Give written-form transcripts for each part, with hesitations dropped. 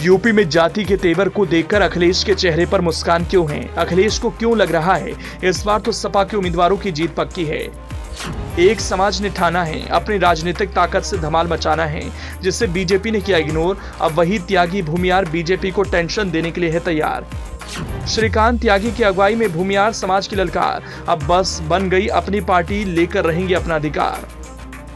UP में जाति के तेवर को देखकर अखिलेश के चेहरे पर मुस्कान क्यों है? अखिलेश को क्यों लग रहा है इस बार तो सपा के उम्मीदवारों की जीत पक्की है? एक समाज ने ठाना है अपनी राजनीतिक ताकत से धमाल मचाना है, जिसे बीजेपी ने किया इग्नोर। अब वही त्यागी भूमियार बीजेपी को टेंशन देने के लिए है तैयार। श्रीकांत त्यागी की अगुवाई में भूमियार समाज की ललकार, अब बस बन गई अपनी पार्टी, लेकर रहेंगे अपना अधिकार।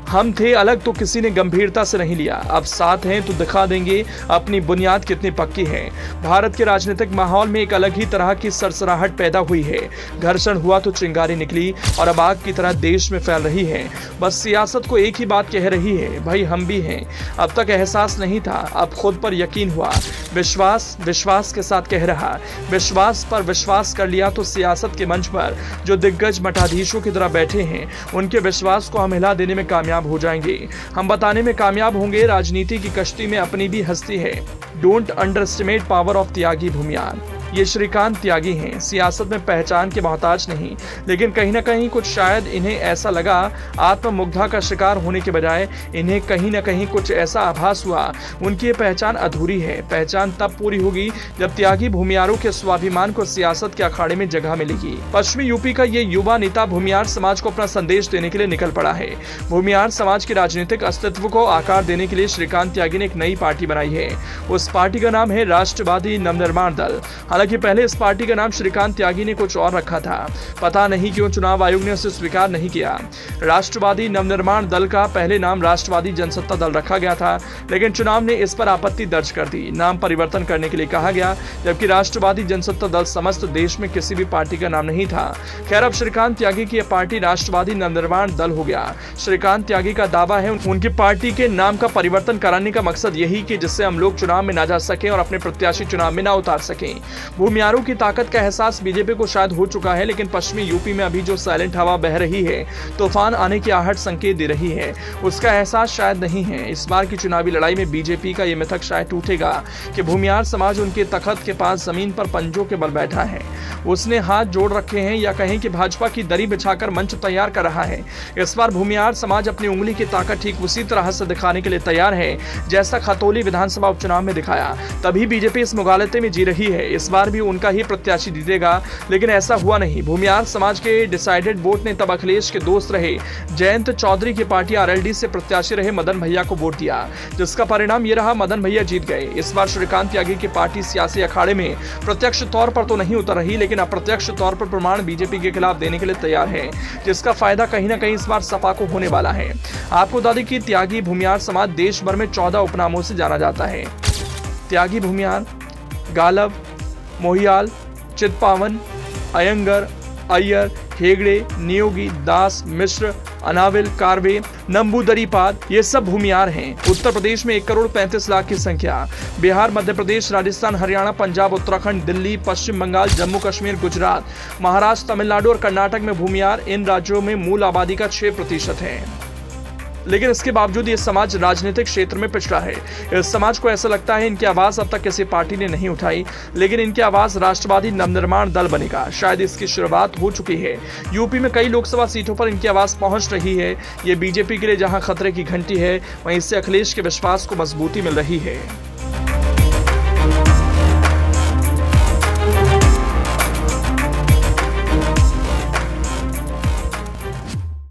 हम थे अलग तो किसी ने गंभीरता से नहीं लिया, अब साथ हैं तो दिखा देंगे अपनी बुनियाद कितनी पक्की है। भारत के राजनीतिक माहौल में एक अलग ही तरह की सरसराहट पैदा हुई है। घर्षण हुआ तो चिंगारी निकली और अब आग की तरह देश में फैल रही है। बस सियासत को एक ही बात कह रही है, भाई हम भी हैं। अब तक एहसास नहीं था, अब खुद पर यकीन हुआ। विश्वास विश्वास के साथ कह रहा, विश्वास पर विश्वास कर लिया तो सियासत के मंच पर जो दिग्गज मठाधीशों की तरह बैठे हैं, उनके विश्वास को हम हिला देने में कामयाब हो जाएंगे। हम बताने में कामयाब होंगे राजनीति की कश्ती में अपनी भी हस्ती है। डोंट अंडरएस्टिमेट पावर ऑफ त्यागी भूमियार। ये श्रीकांत त्यागी हैं, सियासत में पहचान के मोहताज नहीं, लेकिन कहीं ना कहीं कुछ शायद इन्हें ऐसा लगा, आत्ममुग्धा का शिकार होने के बजाय इन्हें कहीं ना कहीं कुछ ऐसा आभास हुआ उनकी ये पहचान अधूरी है। पहचान तब पूरी होगी जब त्यागी भूमियारों के स्वाभिमान को सियासत के अखाड़े में जगह मिलेगी। पश्चिमी यूपी का ये युवा नेता भूमियार समाज को अपना संदेश देने के लिए निकल पड़ा है। भूमियार समाज के राजनीतिक अस्तित्व को आकार देने के लिए श्रीकांत त्यागी ने एक नई पार्टी बनाई है। उस पार्टी का नाम है राष्ट्रवादी नवनिर्माण दल। हालांकि पहले इस पार्टी का नाम श्रीकांत त्यागी ने कुछ और रखा था, पता नहीं क्यों चुनाव आयोग ने उसे स्वीकार नहीं किया। राष्ट्रवादी नवनिर्माण दल का पहले नाम राष्ट्रवादी जनसत्ता दल रखा गया था, लेकिन चुनाव ने इस पर आपत्ति दर्ज कर दी। नाम परिवर्तन करने के लिए कहा गया, जबकि राष्ट्रवादी जनसत्ता दल समस्त देश में किसी भी पार्टी का नाम नहीं था। खैर, अब श्रीकांत त्यागी की पार्टी राष्ट्रवादी नवनिर्माण दल हो गया। श्रीकांत त्यागी का दावा है उनकी पार्टी के नाम का परिवर्तन कराने का मकसद यही कि जिससे हम लोग चुनाव में ना जा सके और अपने प्रत्याशी चुनाव में ना उतार सकें। भूमियारों की ताकत का एहसास बीजेपी को शायद हो चुका है, लेकिन पश्चिमी यूपी में अभी जो साइलेंट हवा बह रही है, तूफान आने की आहट संकेत दे रही है, उसका एहसास शायद नहीं है। इस बार की चुनावी लड़ाई में बीजेपी का यह मिथक शायद टूटेगा कि भूमियार समाज उनके तखत के पास जमीन पर पंजों के बल बैठा है, उसने हाथ जोड़ रखे हैं, या कहें कि भाजपा की दरी बिछाकर मंच तैयार कर रहा है। इस बार भूमियार समाज अपनी उंगली की ताकत ठीक उसी तरह से दिखाने के लिए तैयार है जैसा खतौली विधानसभा उपचुनाव में दिखाया। तभी बीजेपी इस मुगालते में जी रही है। इस बार भी उनका ही प्रत्याशी जीतेगा, लेकिन ऐसा हुआ नहीं। भूमियार समाज के डिसाइडेड वोट ने तब अखिलेश के दोस्त रहे जयंत चौधरी की पार्टी आरएलडी से प्रत्याशी रहे मदन भैया को वोट दिया, जिसका परिणाम ये रहा, मदन भैया जीत गए। इस बार श्रीकांत त्यागी की पार्टी सियासी अखाड़े में प्रत्यक्ष तौर पर तो नहीं उतर रही, लेकिन अप्रत्यक्ष तौर पर प्रमाण बीजेपी के खिलाफ देने के लिए तैयार है, जिसका फायदा कहीं ना कहीं इस बार सपा को होने वाला है। आपको बता दें कि त्यागी भूमियार समाज देश भर में 14 उपनामों से जाना जाता है। त्यागी भूमियार, गालव, मोहियाल, चितपावन, अयंगर, अय्यर, हेगड़े, नियोगी, दास, मिश्र, अनाविल, कारवे, नंबूदरीपाद, ये सब भूमियार हैं। उत्तर प्रदेश में 1,35,00,000 की संख्या। बिहार, मध्य प्रदेश, राजस्थान, हरियाणा, पंजाब, उत्तराखंड, दिल्ली, पश्चिम बंगाल, जम्मू कश्मीर, गुजरात, महाराष्ट्र, तमिलनाडु और कर्नाटक में भूमियार इन राज्यों में मूल आबादी का 6% है। लेकिन इसके बावजूद ये समाज राजनीतिक क्षेत्र में पिछड़ा है। इस समाज को ऐसा लगता है इनकी आवाज अब तक किसी पार्टी ने नहीं उठाई, लेकिन इनकी आवाज राष्ट्रवादी नवनिर्माण दल बनेगा। शायद इसकी शुरुआत हो चुकी है। यूपी में कई लोकसभा सीटों पर इनकी आवाज पहुंच रही है। ये बीजेपी के लिए जहां खतरे की घंटी है, वहीं इससे अखिलेश के विश्वास को मजबूती मिल रही है।